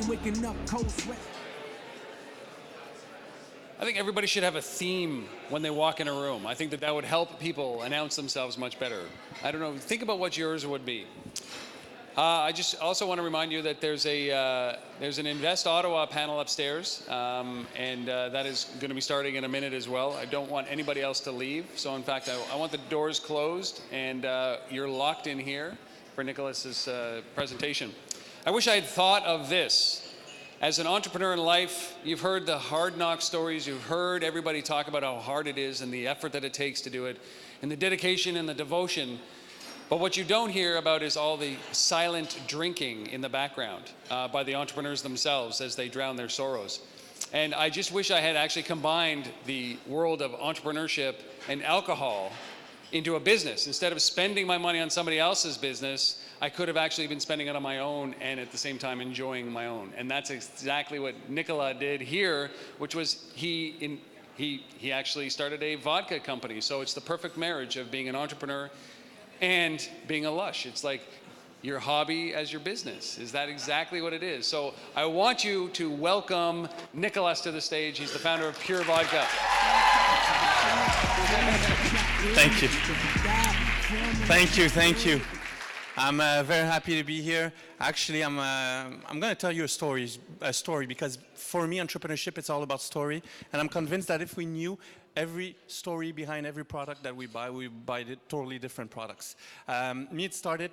morning, waking up cold sweat. I think everybody should have a theme when they walk in a room. I think that that would help people announce themselves much better. I don't know, think about what yours would be. I just also want to remind you that there's an Invest Ottawa panel upstairs, and that is going to be starting in a minute as well. I don't want anybody else to leave, so in fact, I want the doors closed, and you're locked in here for Nicholas's presentation. I wish I had thought of this. As an entrepreneur in life, you've heard the hard knock stories, you've heard everybody talk about how hard it is and the effort that it takes to do it, and the dedication and the devotion. But what you don't hear about is all the silent drinking in the background by the entrepreneurs themselves as they drown their sorrows. And I just wish I had actually combined the world of entrepreneurship and alcohol into a business. Instead of spending my money on somebody else's business, I could have actually been spending it on my own and at the same time enjoying my own. And that's exactly what Nicola did here, which was he actually started a vodka company. So it's the perfect marriage of being an entrepreneur and being a lush. It's like your hobby as your business. Is that exactly what it is? So I want you to welcome Nicholas to the stage. He's the founder of Pure Vodka. Thank you. Thank you, thank you. I'm very happy to be here. Actually, I'm going to tell you a story because for me, entrepreneurship, it's all about story. And I'm convinced that if we knew every story behind every product that we buy totally different products. Me, it started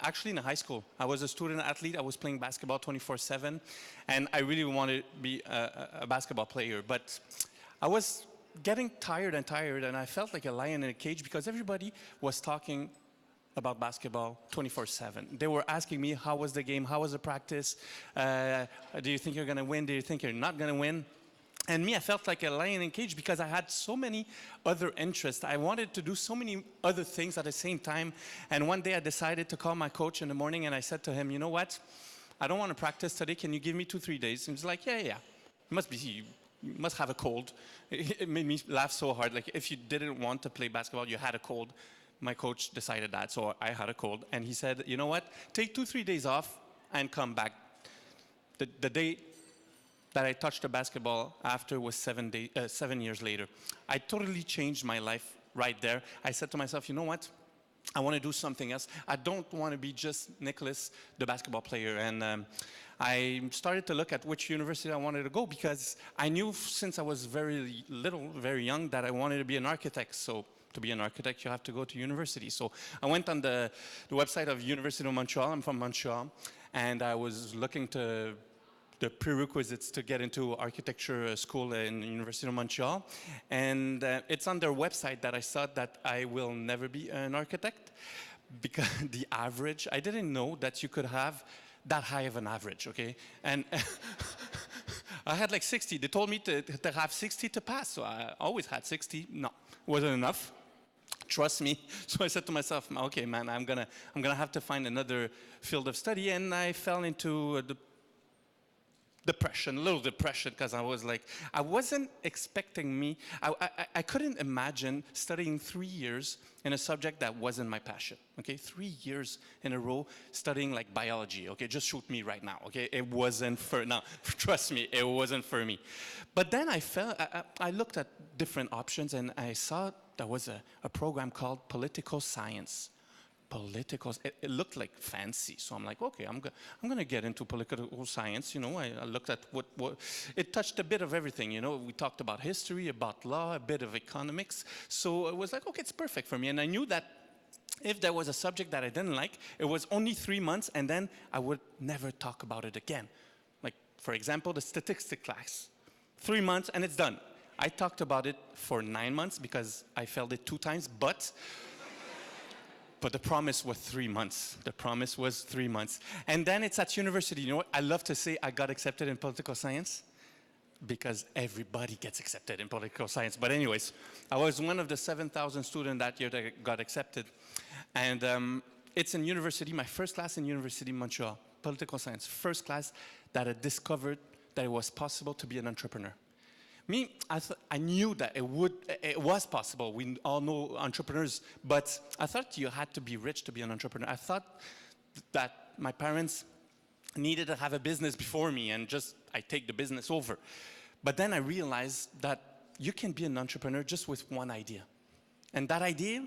actually in high school. I was a student athlete. I was playing basketball 24/7, and I really wanted to be a basketball player. But I was getting tired, and I felt like a lion in a cage because everybody was talking about basketball 24/7. They were asking me, how was the game? How was the practice? Do you think you're going to win? Do you think you're not going to win? And me, I felt like a lion in a cage because I had so many other interests. I wanted to do so many other things at the same time. And one day I decided to call my coach in the morning and I said to him, you know what? I don't want to practice today. Can you give me 2-3 days? And he's like, yeah. You must have a cold. It made me laugh so hard. Like if you didn't want to play basketball, you had a cold. My coach decided that, so I had a cold. And he said, you know what? Take 2-3 days off and come back. The day that I touched the basketball after was 7 years later. I totally changed my life right there. I said to myself, you know what? I want to do something else. I don't want to be just Nicholas, the basketball player. And I started to look at which university I wanted to go because I knew since I was very little, very young, that I wanted to be an architect. So to be an architect, you have to go to university. So I went on the website of University of Montreal. I'm from Montreal. And I was looking to the prerequisites to get into architecture school in University of Montreal. And it's on their website that I saw that I will never be an architect because the average, I didn't know that you could have that high of an average, okay? And I had like 60. They told me to have 60 to pass, so I always had 60. No, wasn't enough. Trust me. So I said to myself, okay, man, I'm gonna have to find another field of study, and I fell into the depression, a little depression, because I was like, I wasn't expecting I couldn't imagine studying 3 years in a subject that wasn't my passion, okay? 3 years in a row studying like biology, okay? Just shoot me right now, okay? It wasn't trust me, it wasn't for me. But then I looked at different options and I saw there was a program called political science. It looked like fancy, so I'm like, okay, I'm gonna get into political science. You know, I looked at what it touched a bit of everything. You know, we talked about history, about law, a bit of economics. So it was like, okay, it's perfect for me. And I knew that if there was a subject that I didn't like, it was only 3 months, and then I would never talk about it again. Like, for example, the statistics class, 3 months, and it's done. I talked about it for 9 months because I failed it 2 times, but the promise was 3 months. The promise was 3 months. And then it's at university. You know what? I love to say I got accepted in political science because everybody gets accepted in political science. But anyways, I was one of the 7,000 students that year that got accepted. And it's in university, my first class in University of Montreal, political science, first class that I discovered that it was possible to be an entrepreneur. Me, I knew that it was possible. We all know entrepreneurs, but I thought you had to be rich to be an entrepreneur. I thought that my parents needed to have a business before me and just I take the business over. But then I realized that you can be an entrepreneur just with one idea. And that idea,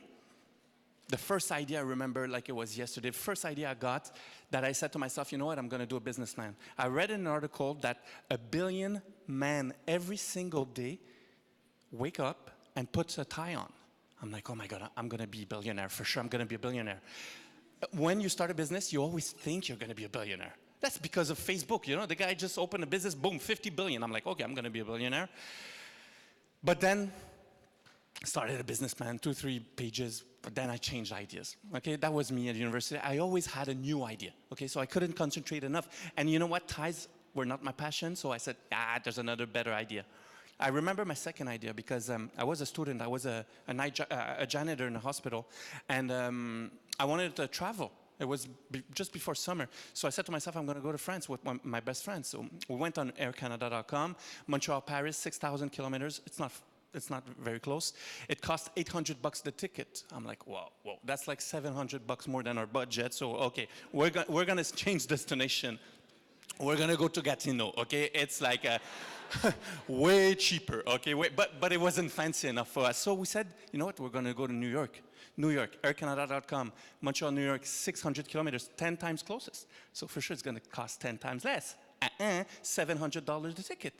the first idea I remember like it was yesterday, the first idea I got that I said to myself, you know what, I'm going to do a business plan. I read in an article that 1 billion men every single day wake up and puts a tie on. I'm like, oh my God, I'm going to be a billionaire. For sure, I'm going to be a billionaire. When you start a business, you always think you're going to be a billionaire. That's because of Facebook. You know, the guy just opened a business, boom, 50 billion. I'm like, okay, I'm going to be a billionaire. But then started a business plan, 2-3 pages, but then I changed ideas. Okay, that was me at university. I always had a new idea. Okay, so I couldn't concentrate enough. And you know what? Ties were not my passion, so I said, there's another better idea. I remember my second idea because I was a student. I was a janitor in a hospital, and I wanted to travel. It was just before summer. So I said to myself, I'm going to go to France with my best friend. So we went on aircanada.com, Montreal, Paris, 6,000 kilometers. It's not very close. It cost $800 the ticket. I'm like, whoa, that's like $700 more than our budget. So, okay, we're going to change destination. We're going to go to Gatineau, okay? It's like way cheaper, okay? But it wasn't fancy enough for us. So we said, you know what? We're going to go to New York. New York, aircanada.com, Montreal, New York, 600 kilometers, 10 times closest. So for sure it's going to cost 10 times less. $700 the ticket.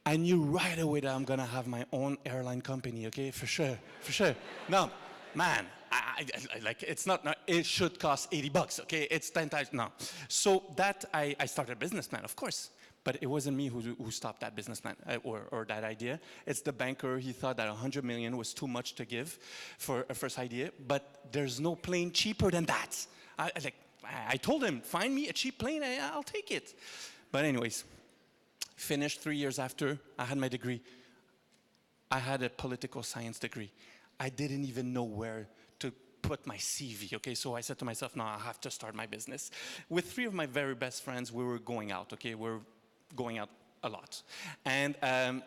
I knew right away that I'm going to have my own airline company, okay? For sure. No, man, like it's not, it should cost $80, okay? It's 10 times, no. So that, I started a business plan, of course. But it wasn't me who stopped that business plan or that idea. It's the banker. He thought that 100 million was too much to give for a first idea. But there's no plane cheaper than that. I told him, find me a cheap plane, I'll take it. But anyways, finished 3 years after I had my degree. I had a political science degree. I didn't even know where to put my CV, okay? So I said to myself, no, I have to start my business. With 3 of my very best friends, we were going out, okay? We're going out a lot. And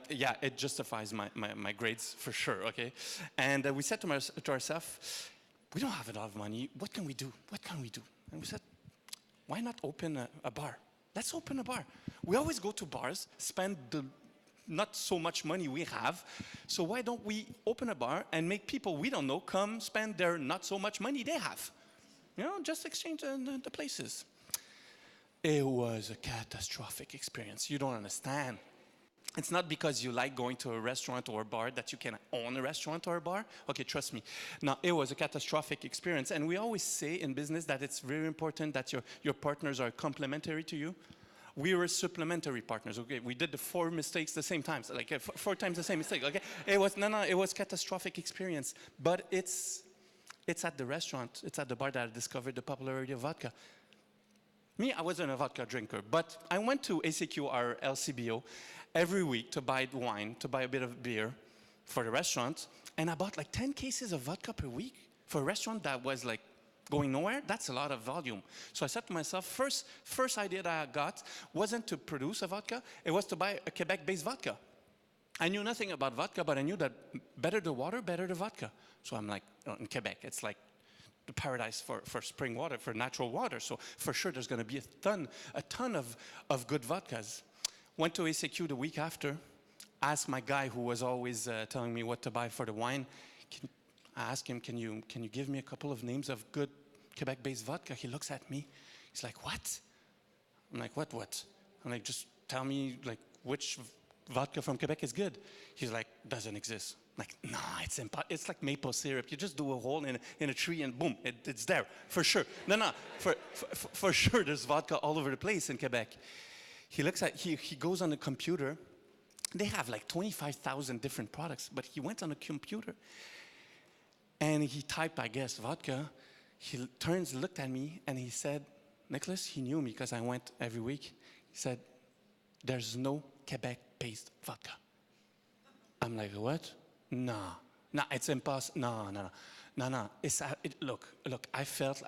yeah, it justifies my grades for sure, okay? And we said to ourselves, we don't have a lot of money. What can we do? What can we do? And we said, why not open a bar? Let's open a bar. We always go to bars, spend the not so much money we have. So why don't we open a bar and make people we don't know come spend their not so much money they have? You know, just exchange the places. It was a catastrophic experience. You don't understand. It's not because you like going to a restaurant or a bar that you can own a restaurant or a bar. Okay, trust me. No, it was a catastrophic experience. And we always say in business that it's very important that your partners are complementary to you. We were supplementary partners, okay? We did the 4 mistakes the same times, like 4 times the same mistake, okay? It was catastrophic experience. But it's at the restaurant, it's at the bar that I discovered the popularity of vodka. Me, I wasn't a vodka drinker, but I went to ACQ, our LCBO, every week to buy wine, to buy a bit of beer for the restaurant, and I bought like 10 cases of vodka per week for a restaurant that was like going nowhere. That's a lot of volume. So I said to myself, first idea that I got wasn't to produce a vodka, it was to buy a Quebec-based vodka. I knew nothing about vodka, but I knew that better the water, better the vodka. So I'm like, in Quebec, it's like the paradise for spring water, for natural water. So for sure there's going to be a ton of good vodkas. Went to ACQ the week after, asked my guy who was always telling me what to buy for the wine. I asked him, can you give me a couple of names of good Quebec-based vodka? He looks at me. He's like, what? I'm like, what? I'm like, just tell me like which vodka from Quebec is good. He's like, doesn't exist. I'm like, nah, it's like maple syrup. You just do a hole in a tree and boom, it's there, for sure. No, for sure there's vodka all over the place in Quebec. He goes on the computer. They have like 25,000 different products, but he went on the computer and he typed, I guess, vodka. He looked at me and he said, Nicholas, he knew me because I went every week. He said, there's no Quebec-based vodka. I'm like, what? No, it's impossible. No. Look, I felt,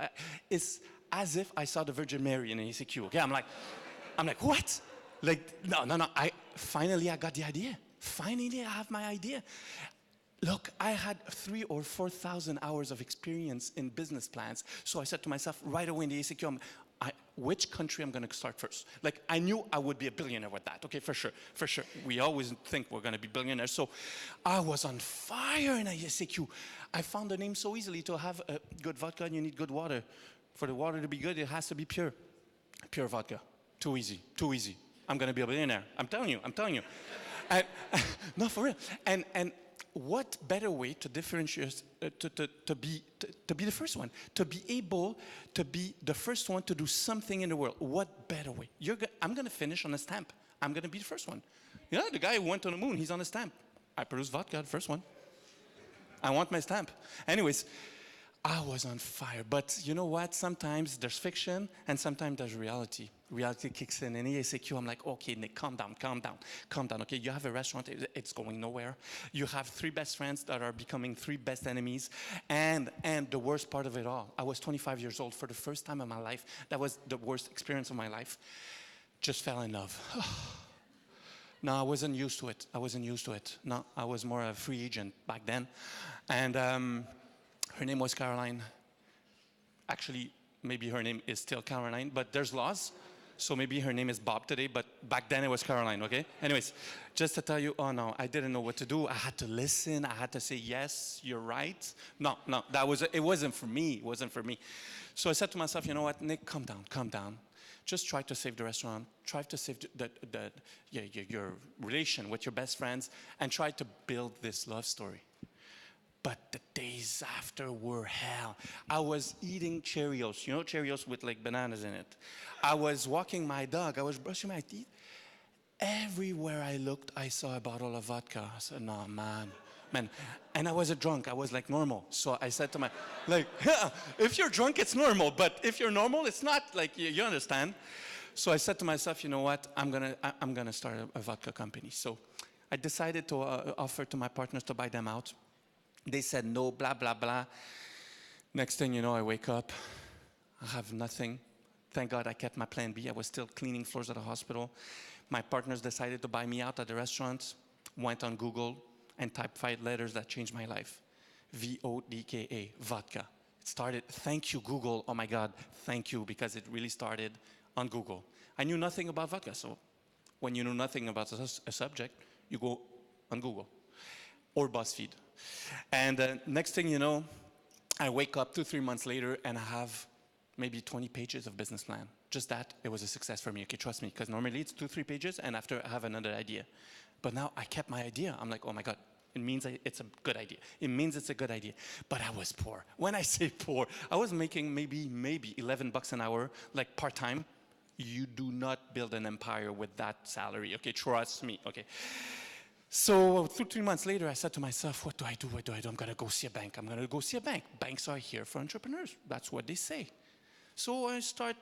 it's as if I saw the Virgin Mary in ACQ. Okay, I'm like, what? Like, no. Finally, I got the idea. Finally, I have my idea. Look, I had 3,000 or 4,000 hours of experience in business plans. So I said to myself right away in the ACQ, which country I'm going to start first. Like, I knew I would be a billionaire with that. Okay, for sure, for sure. We always think we're going to be billionaires. So I was on fire in ISAQ. I found the name so easily. To have a good vodka, you need good water. For the water to be good, it has to be pure. Pure vodka. Too easy, too easy. I'm going to be a billionaire. I'm telling you, I'm telling you. And, no, for real. And what better way to differentiate, to be the first one, to be able to be the first one to do something in the world? What better way? I'm going to finish on a stamp. I'm going to be the first one. You know, the guy who went on the moon, he's on a stamp. I produced vodka, the first one. I want my stamp. Anyways, I was on fire. But you know what? Sometimes there's fiction and sometimes there's reality. Reality kicks in. And ASAQ, I'm like, okay, Nick, calm down, calm down, calm down. Okay, you have a restaurant, it's going nowhere. You have 3 best friends that are becoming 3 best enemies. And the worst part of it all, I was 25 years old for the first time in my life. That was the worst experience of my life. Just fell in love. No, I wasn't used to it. I wasn't used to it. No, I was more a free agent back then. And her name was Caroline. Actually, maybe her name is still Caroline, but there's laws. So maybe her name is Bob today, but back then it was Caroline, okay? Anyways, just to tell you, oh no, I didn't know what to do. I had to listen. I had to say, yes, you're right. No, it wasn't for me. It wasn't for me. So I said to myself, you know what, Nick, calm down, calm down. Just try to save the restaurant. Try to save your relation with your best friends, and try to build this love story. But the days after were hell. I was eating Cheerios, you know, Cheerios with like bananas in it. I was walking my dog. I was brushing my teeth. Everywhere I looked, I saw a bottle of vodka. I said, no, man. And I was a drunk. I was like normal. So I said to my, like, yeah, if you're drunk, it's normal. But if you're normal, it's not. Like, you understand? So I said to myself, you know what? I'm gonna start a vodka company. So I decided to offer to my partners to buy them out. They said no, blah, blah, blah. Next thing you know, I wake up. I have nothing. Thank God I kept my plan B. I was still cleaning floors at a hospital. My partners decided to buy me out at the restaurant, went on Google, and typed 5 letters that changed my life. VODKA, vodka. It started, thank you, Google. Oh my God, thank you, because it really started on Google. I knew nothing about vodka, so when you know nothing about a subject, you go on Google or BuzzFeed. And next thing you know, I wake up 2-3 months later and I have maybe 20 pages of business plan. Just that, it was a success for me. Okay, trust me, because normally it's 2-3 pages and after I have another idea. But now I kept my idea. I'm like, oh my God, it means it's a good idea. It means it's a good idea. But I was poor. When I say poor, I was making maybe $11 an hour, like part-time. You do not build an empire with that salary. Okay, trust me, okay. So 2-3 months later, I said to myself, what do I do? What do I do? I'm going to go see a bank. I'm going to go see a bank. Banks are here for entrepreneurs. That's what they say. So I start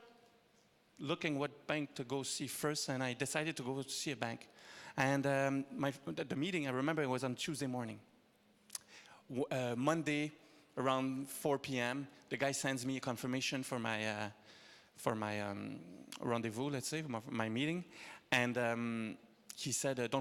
looking what bank to go see first, and I decided to go see a bank. And the meeting, I remember it was on Tuesday morning. Monday, around 4 p.m., the guy sends me a confirmation for my rendezvous, let's say, my meeting. And he said, don't